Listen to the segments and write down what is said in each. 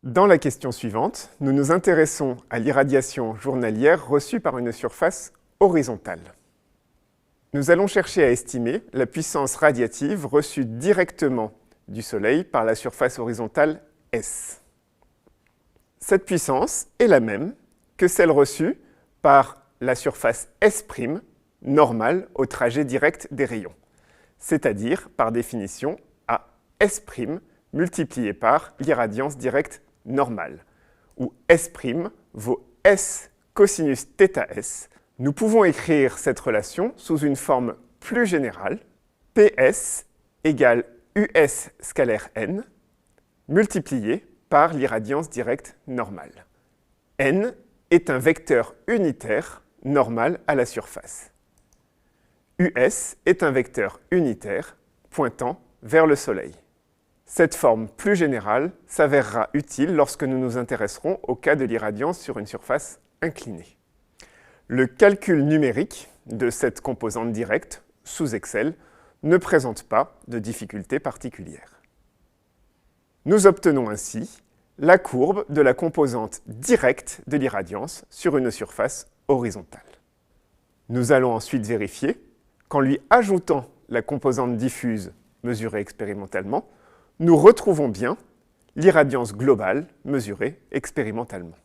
Dans la question suivante, nous nous intéressons à l'irradiation journalière reçue par une surface horizontale. Nous allons chercher à estimer la puissance radiative reçue directement du Soleil par la surface horizontale S. Cette puissance est la même que celle reçue par la surface S' normale au trajet direct des rayons, c'est-à-dire par définition à S' multiplié par l'irradiance directe normale, où S' vaut S cosinus θs. Nous pouvons écrire cette relation sous une forme plus générale, PS égale US scalaire n, multiplié par l'irradiance directe normale. N est un vecteur unitaire normal à la surface. US est un vecteur unitaire pointant vers le Soleil. Cette forme plus générale s'avérera utile lorsque nous nous intéresserons au cas de l'irradiance sur une surface inclinée. Le calcul numérique de cette composante directe, sous Excel, ne présente pas de difficultés particulières. Nous obtenons ainsi la courbe de la composante directe de l'irradiance sur une surface horizontale. Nous allons ensuite vérifier qu'en lui ajoutant la composante diffuse mesurée expérimentalement, nous retrouvons bien l'irradiance globale mesurée expérimentalement.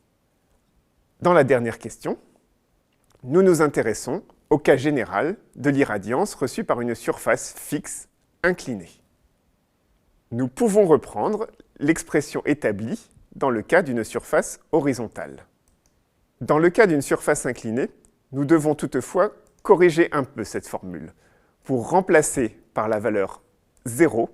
Dans la dernière question, nous nous intéressons au cas général de l'irradiance reçue par une surface fixe inclinée. Nous pouvons reprendre l'expression établie dans le cas d'une surface horizontale. Dans le cas d'une surface inclinée, nous devons toutefois corriger un peu cette formule pour remplacer par la valeur 0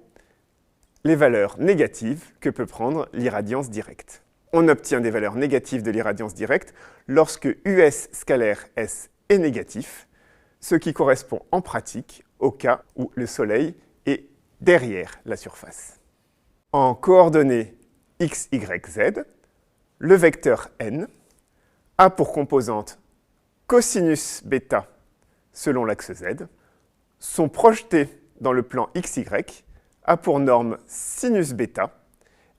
les valeurs négatives que peut prendre l'irradiance directe. On obtient des valeurs négatives de l'irradiance directe lorsque US scalaire S est négatif, ce qui correspond en pratique au cas où le Soleil est derrière la surface. En coordonnées x, y, z, le vecteur n a pour composante cosinus bêta selon l'axe z, sont projetés dans le plan xy, a pour norme sinus bêta,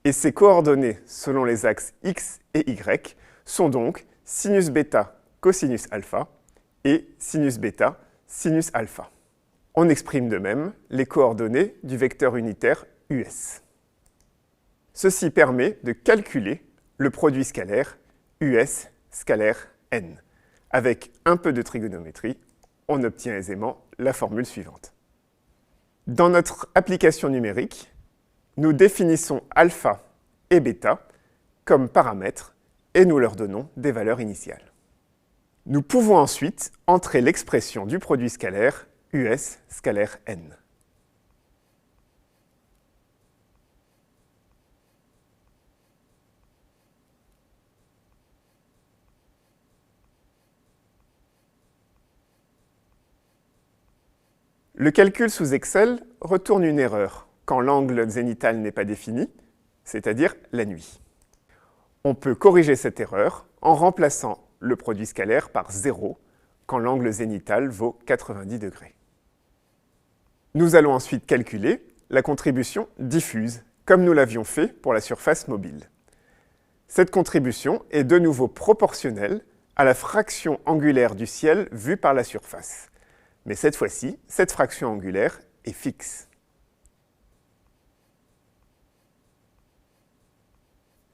et ses coordonnées selon les axes x et y sont donc sinus bêta cosinus alpha et sinus bêta sinus alpha. On exprime de même les coordonnées du vecteur unitaire US. Ceci permet de calculer le produit scalaire US scalaire n. Avec un peu de trigonométrie, on obtient aisément la formule suivante. Dans notre application numérique, nous définissons alpha et bêta comme paramètres et nous leur donnons des valeurs initiales. Nous pouvons ensuite entrer l'expression du produit scalaire US scalaire n. Le calcul sous Excel retourne une erreur quand l'angle zénital n'est pas défini, c'est-à-dire la nuit. On peut corriger cette erreur en remplaçant le produit scalaire par 0 quand l'angle zénital vaut 90 degrés. Nous allons ensuite calculer la contribution diffuse, comme nous l'avions fait pour la surface mobile. Cette contribution est de nouveau proportionnelle à la fraction angulaire du ciel vue par la surface. Mais cette fois-ci, cette fraction angulaire est fixe.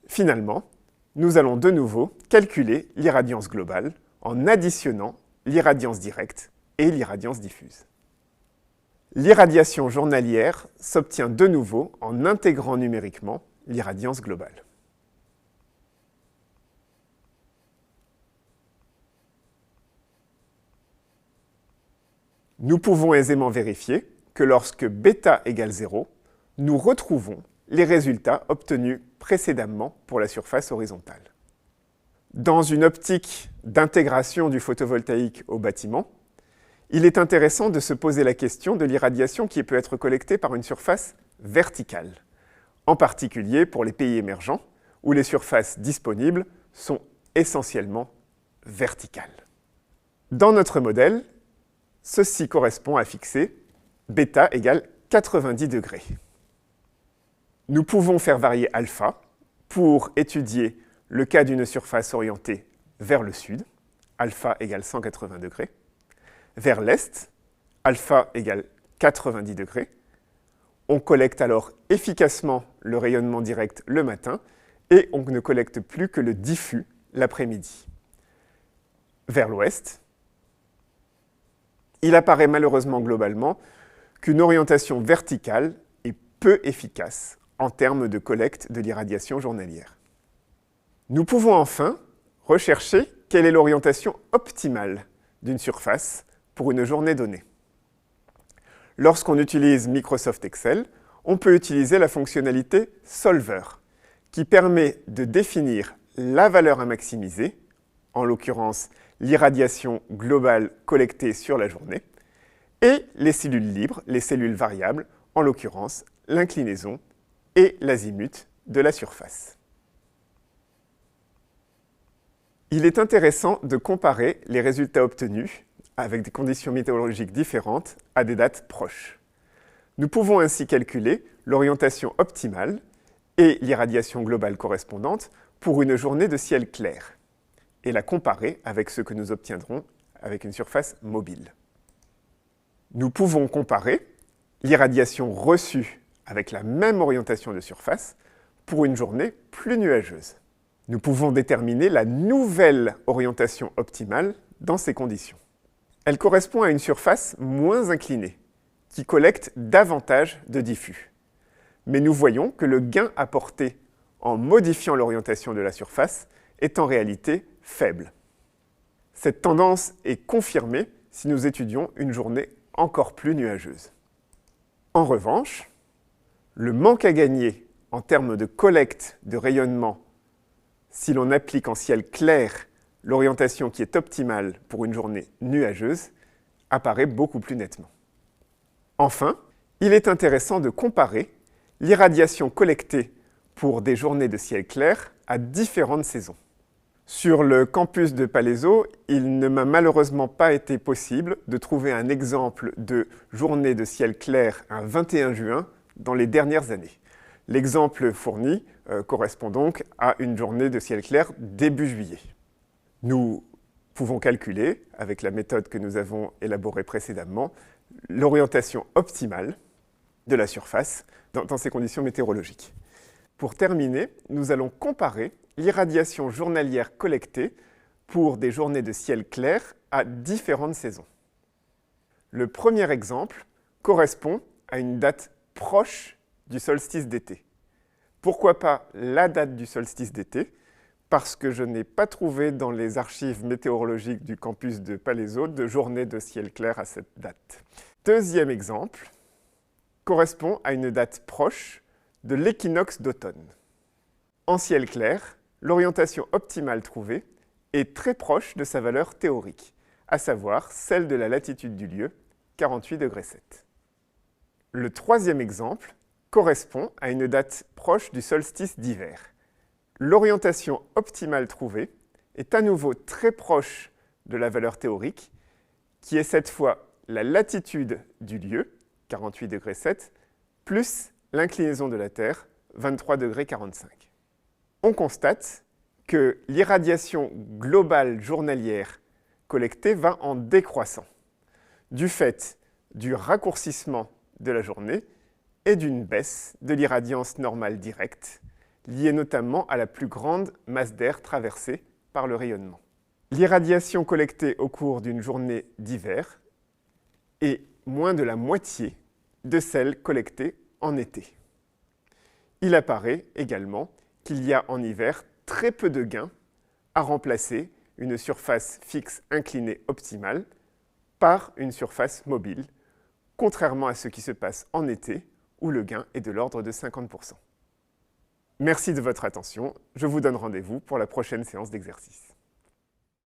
Finalement, nous allons de nouveau calculer l'irradiance globale en additionnant l'irradiance directe et l'irradiance diffuse. L'irradiation journalière s'obtient de nouveau en intégrant numériquement l'irradiance globale. Nous pouvons aisément vérifier que lorsque bêta égale 0, nous retrouvons les résultats obtenus précédemment pour la surface horizontale. Dans une optique d'intégration du photovoltaïque au bâtiment, il est intéressant de se poser la question de l'irradiation qui peut être collectée par une surface verticale, en particulier pour les pays émergents, où les surfaces disponibles sont essentiellement verticales. Dans notre modèle, ceci correspond à fixer bêta égale 90 degrés. Nous pouvons faire varier alpha pour étudier le cas d'une surface orientée vers le sud, alpha égale 180 degrés, vers l'est, alpha égale 90 degrés. On collecte alors efficacement le rayonnement direct le matin et on ne collecte plus que le diffus l'après-midi. Vers l'ouest, il apparaît malheureusement globalement qu'une orientation verticale est peu efficace en termes de collecte de l'irradiation journalière. Nous pouvons enfin rechercher quelle est l'orientation optimale d'une surface pour une journée donnée. Lorsqu'on utilise Microsoft Excel, on peut utiliser la fonctionnalité Solver, qui permet de définir la valeur à maximiser, en l'occurrence l'irradiation globale collectée sur la journée, et les cellules libres, les cellules variables, en l'occurrence l'inclinaison et l'azimut de la surface. Il est intéressant de comparer les résultats obtenus avec des conditions météorologiques différentes à des dates proches. Nous pouvons ainsi calculer l'orientation optimale et l'irradiation globale correspondante pour une journée de ciel clair et la comparer avec ce que nous obtiendrons avec une surface mobile. Nous pouvons comparer l'irradiation reçue avec la même orientation de surface pour une journée plus nuageuse. Nous pouvons déterminer la nouvelle orientation optimale dans ces conditions. Elle correspond à une surface moins inclinée, qui collecte davantage de diffus. Mais nous voyons que le gain apporté en modifiant l'orientation de la surface est en réalité faible. Cette tendance est confirmée si nous étudions une journée encore plus nuageuse. En revanche, le manque à gagner en termes de collecte de rayonnement si l'on applique en ciel clair l'orientation qui est optimale pour une journée nuageuse, apparaît beaucoup plus nettement. Enfin, il est intéressant de comparer l'irradiation collectée pour des journées de ciel clair à différentes saisons. Sur le campus de Palaiseau, il ne m'a malheureusement pas été possible de trouver un exemple de journée de ciel clair un 21 juin dans les dernières années. L'exemple fourni correspond donc à une journée de ciel clair début juillet. Nous pouvons calculer, avec la méthode que nous avons élaborée précédemment, l'orientation optimale de la surface dans ces conditions météorologiques. Pour terminer, nous allons comparer l'irradiation journalière collectée pour des journées de ciel clair à différentes saisons. Le premier exemple correspond à une date proche du solstice d'été. Pourquoi pas la date du solstice d'été? Parce que je n'ai pas trouvé dans les archives météorologiques du campus de Palaiseau de journée de ciel clair à cette date. Deuxième exemple correspond à une date proche de l'équinoxe d'automne. En ciel clair, l'orientation optimale trouvée est très proche de sa valeur théorique, à savoir celle de la latitude du lieu, 48,7 degrés. Le troisième exemple correspond à une date proche du solstice d'hiver. L'orientation optimale trouvée est à nouveau très proche de la valeur théorique, qui est cette fois la latitude du lieu, 48,7 degrés, plus l'inclinaison de la Terre, 23,45 degrés. On constate que l'irradiation globale journalière collectée va en décroissant, du fait du raccourcissement de la journée et d'une baisse de l'irradiance normale directe, liée notamment à la plus grande masse d'air traversée par le rayonnement. L'irradiation collectée au cours d'une journée d'hiver est moins de la moitié de celle collectée en été. Il apparaît également qu'il y a en hiver très peu de gains à remplacer une surface fixe inclinée optimale par une surface mobile, contrairement à ce qui se passe en été, où le gain est de l'ordre de 50%. Merci de votre attention. Je vous donne rendez-vous pour la prochaine séance d'exercice.